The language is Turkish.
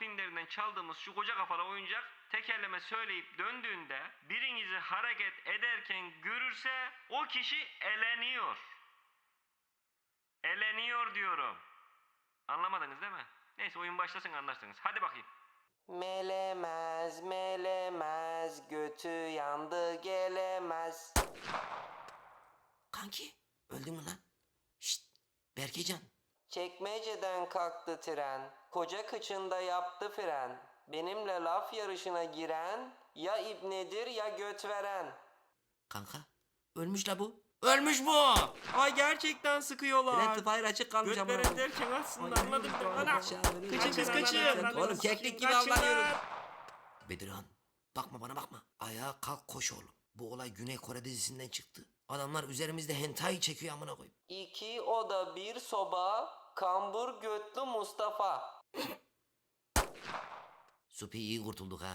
filmlerinden çaldığımız şu koca kafalı oyuncak tekerleme söyleyip döndüğünde birinizi hareket ederken görürse o kişi eleniyor. Eleniyor diyorum. Anlamadınız değil mi? Neyse oyun başlasın anlarsınız. Hadi bakayım. Melemez, melemez, götü yandı gelemez. Kanki öldün mü lan? Şşt Berkecan. Çekmeceden kalktı tren, koca kıçında yaptı fren. Benimle laf yarışına giren, ya ibnedir ya göt veren. Kanka ölmüş la bu. Ölmüş bu. Ay gerçekten sıkıyorlar. Friendly fire açık kalmış ama. Göt veren derken aslında anladım ben. Ana! Kaçın kız Kaçın. kaçın. Oğlum keklik gibi Kaçın avlanıyoruz. lan. Bedirhan bakma bana bakma. Ayağa kalk koş oğlum. Bu olay Güney Kore dizisinden çıktı. Adamlar üzerimizde hentai çekiyor amına koyayım. 2 oda 1 soba, kambur götlü Mustafa. Supi iyi kurtulduk ha.